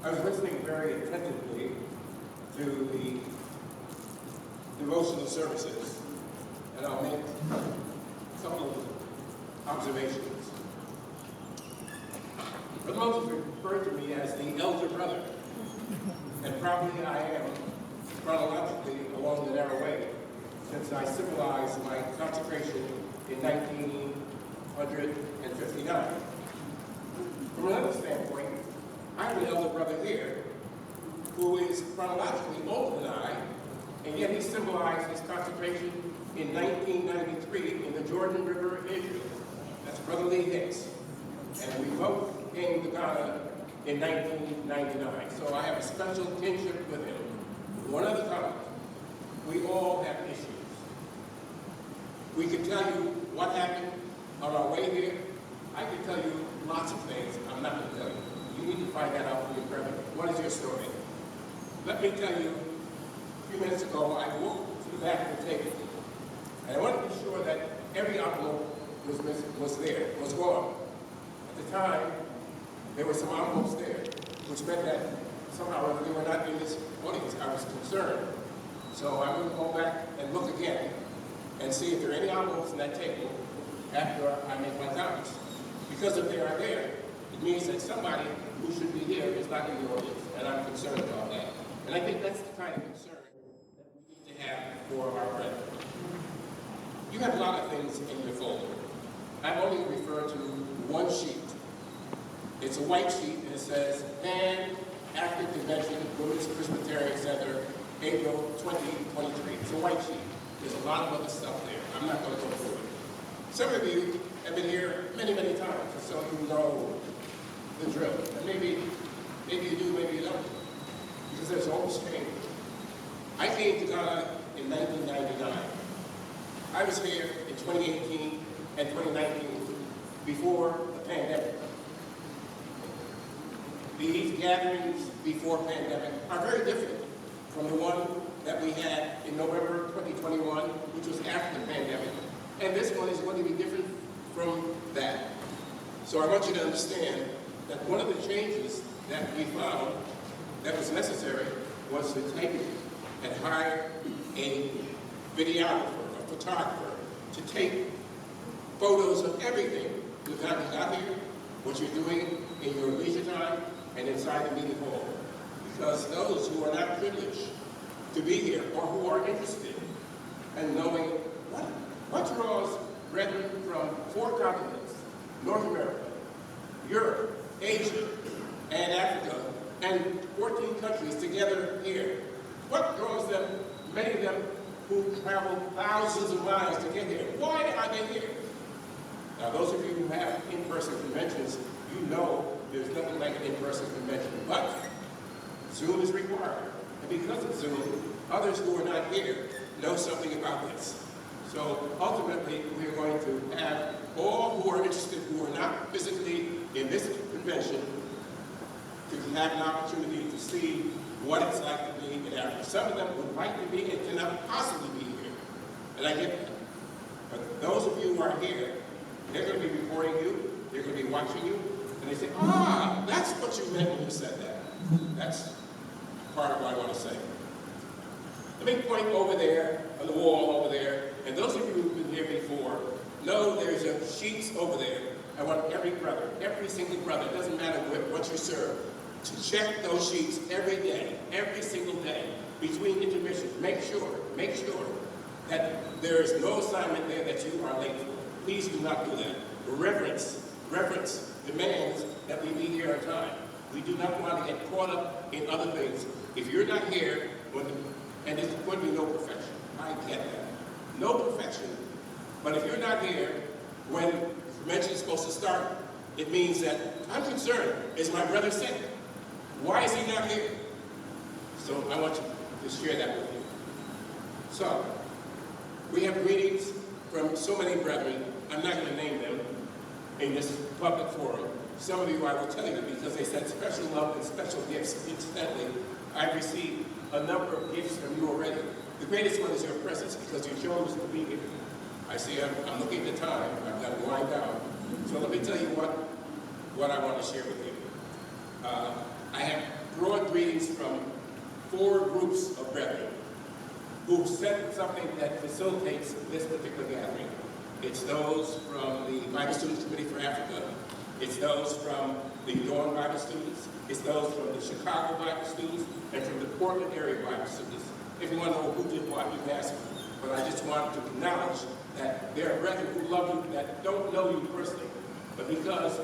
I was listening very attentively to the devotional services, and I'll make a couple of observations. Brother Moses referred to me as the elder brother, and probably I am chronologically along the narrow way, since I symbolized my consecration in 1959. From another standpoint, I have an elder brother here who is chronologically older than I, and yet he symbolized his consecration in 1993 in the Jordan River, Israel. That's Brother Lee Hicks. And we both came to Ghana in 1999. So I have a special kinship with him. One other comment, we all have issues. We can tell you what happened on our way here. I can tell you lots of things I'm not going to tell you. You need to find that out for your brother. What is your story? Let me tell you, a few minutes ago, I walked to the back of the table, and I wanted to be sure that every envelope was gone. At the time, there were some envelopes there, which meant that somehow they were not in this audience. I was concerned. So I'm going to go back and look again and see if there are any envelopes in that table after I make my comments. Because if they are there, it means that somebody who should be here is not in the audience, and I'm concerned about that. And I think that's the kind of concern that we need to have for our brethren. You have a lot of things in your folder. I'm only referring to one sheet. It's a white sheet, and it says, Pan-African Convention, Women's Presbyterian Center, April 2023. It's a white sheet. There's a lot of other stuff there. I'm not going to go through it. Some of you have been here many, many times, and so you know the drill. And maybe you do, maybe you don't, because there's always change. I came to Ghana in 1999. I was here in 2018 and 2019 before the pandemic. These gatherings before pandemic are very different from the one that we had in November 2021, which was after the pandemic. And this one is going to be different from that. So I want you to understand that one of the changes that we found that was necessary was to take and hire a videographer, a photographer, to take photos of everything you've got here, what you're doing in your leisure time, and inside the meeting hall. Because those who are not privileged to be here, or who are interested in knowing what draws brethren from 4 continents, North America, Europe, Asia, and Africa, and 14 countries together here. What draws them, many of them who travel thousands of miles to get here? Why are they here? Now, those of you who have in-person conventions, you know there's nothing like an in-person convention, but Zoom is required. And because of Zoom, others who are not here know something about this. So ultimately, we are going to have all who are interested, who are not physically in this convention, to have an opportunity to see what it's like to be in Africa. Some of them would like to be and cannot possibly be here. And I get that. But those of you who are here, they're going to be recording you, they're going to be watching you, and they say, that's what you meant when you said that. That's part of what I want to say. Let me point over there, on the wall over there, and those of you who've been here before know there's sheets over there. I want every brother, every single brother, it doesn't matter what you serve, to check those sheets every day, every single day, between intermissions. Make sure that there is no assignment there that you are late for. Please do not do that. Reverence demands that we be here on time. We do not want to get caught up in other things. If you're not here, and there's going to be no perfection. I get that. No perfection. But if you're not here when the convention is supposed to start, it means that I'm concerned. Is my brother sick? Why is he not here? So I want you to share that with you. So, we have greetings from so many brethren. I'm not going to name them in this public forum. Some of you I will tell you because they said special love and special gifts. Incidentally, I've received a number of gifts from you already. The greatest one is your presence because you chose to be here. I see I'm looking at the time. I've got to wind down. So let me tell you what I want to share with you. I have broad greetings from 4 groups of brethren who sent something that facilitates this particular gathering. It's those from the Bible Students Committee for Africa. It's those from the Dawn Bible students. It's those from the Chicago Bible students and from the Portland area Bible students. If you want to know who did what, you can ask me. But I just want to acknowledge that there are brethren who love you that don't know you personally. But because,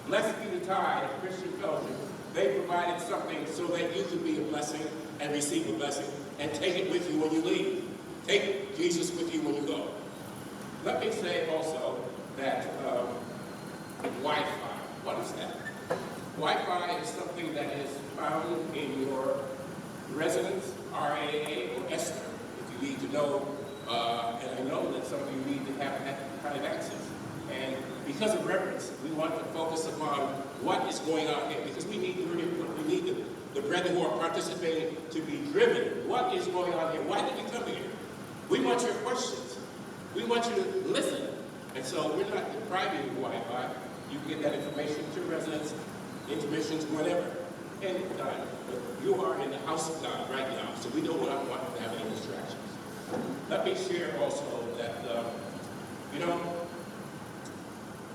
blessed be the tie of Christian fellowship, they provided something so that you could be a blessing and receive a blessing and take it with you when you leave. Take Jesus with you when you go. Let me say also that Wi-Fi, what is that? Wi-Fi is something that is found in your residence, RAA or ESTR, if you need to know, and I know that some of you need to have that kind of access. And because of reverence, we want to focus upon what is going on here, because we need your input. We need the brethren who are participating to be driven. What is going on here? Why did we come here? We want your questions. We want you to listen. And so we're not depriving you of Wi-Fi. You can get that information to residents, intermissions, whenever, anytime. But you are in the house of God right now, so we don't want to have any distractions. Let me share also that,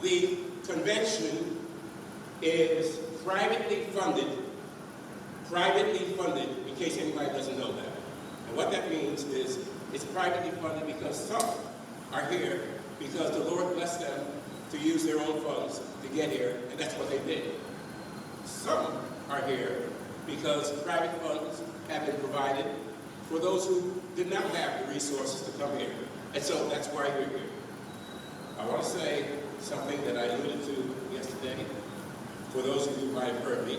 the convention is privately funded, in case anybody doesn't know that. And what that means is it's privately funded because some are here because the Lord blessed them to use their own funds to get here, and that's what they did. Some are here because private funds have been provided for those who did not have the resources to come here. And so that's why you're here. I want to say something that I alluded to yesterday, for those of you who might have heard me.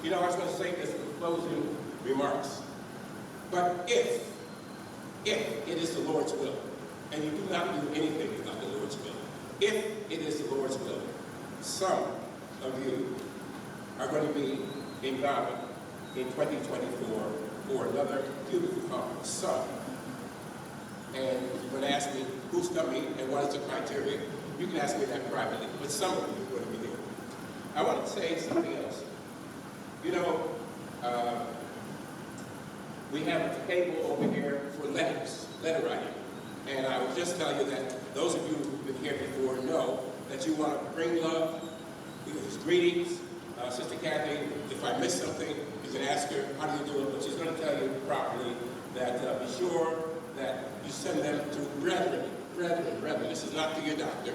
I was going to say this in closing remarks. But if it is the Lord's will, and you do not do anything without the Lord's will, if it is the Lord's will, some of you are going to be in Ghana in 2024 for another beautiful conference. Some. And you're going to ask me who's coming and what is the criteria. You can ask me that privately, but some of you are going to be here. I want to say something else. We have a table over here for letter writing. And I would just tell you that those of you who've been here before know that you want to bring love, because greetings. Sister Kathy, if I miss something, you can ask her, how do you do it? But she's going to tell you properly that be sure that you send them to brethren. This is not to your doctor,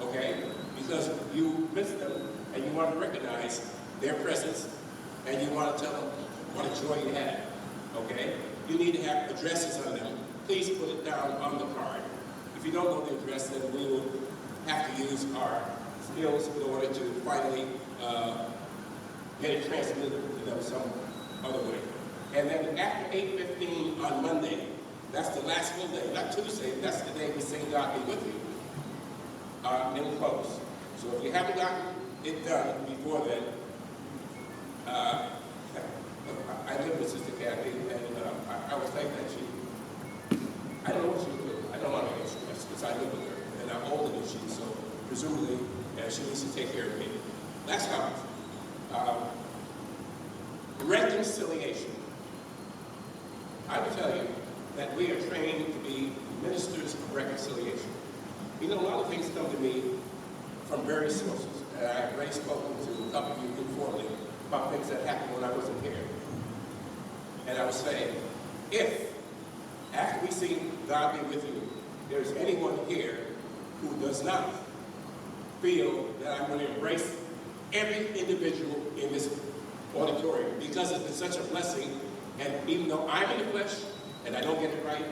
okay? Because you miss them and you want to recognize their presence and you want to tell them what a joy you had, okay? You need to have addresses on them. Please put it down on the card. If you don't know the address, then we will have to use our skills in order to finally get it transmitted to them some other way. And then after 8:15 on Monday, that's the last full day, not Tuesday, that's the day we sing God Be With You. Then we close. So if you haven't gotten it done before then, I live with Sister Kathy, and I would think that I don't know what she would do. I don't want to get stressed because I live with her, and I'm older than she, so presumably she needs to take care of me. Last comment. Reconciliation. I will tell you that we are trained to be ministers of reconciliation. A lot of things come to me from various sources. And I've already spoken to a couple of you informally about things that happened when I wasn't here. And I would say, if, after we sing God Be With You, there's anyone here who does not feel that I'm going to embrace every individual in this auditorium because it's been such a blessing, and even though I'm in the flesh and I don't get it right,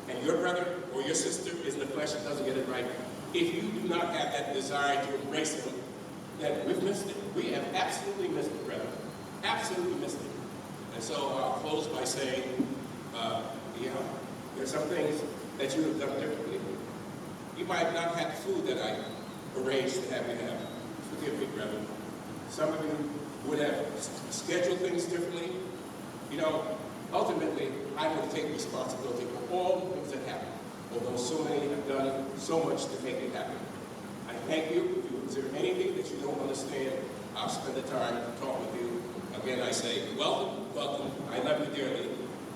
and your brother or your sister is in the flesh and doesn't get it right, if you do not have that desire to embrace them, then we've missed it. We have absolutely missed it, brother. Absolutely missed it. And so I'll close by saying, there's some things that you have done differently. You might have not had the food that I arranged to have you have. Forgive me, brother. Some of you would have scheduled things differently. Ultimately, I will take responsibility for all the things that happen, although so many have done so much to make it happen. I thank you. If there anything that you don't understand, I'll spend the time to talk with you Again, I say, welcome, welcome. I love you dearly.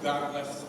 God bless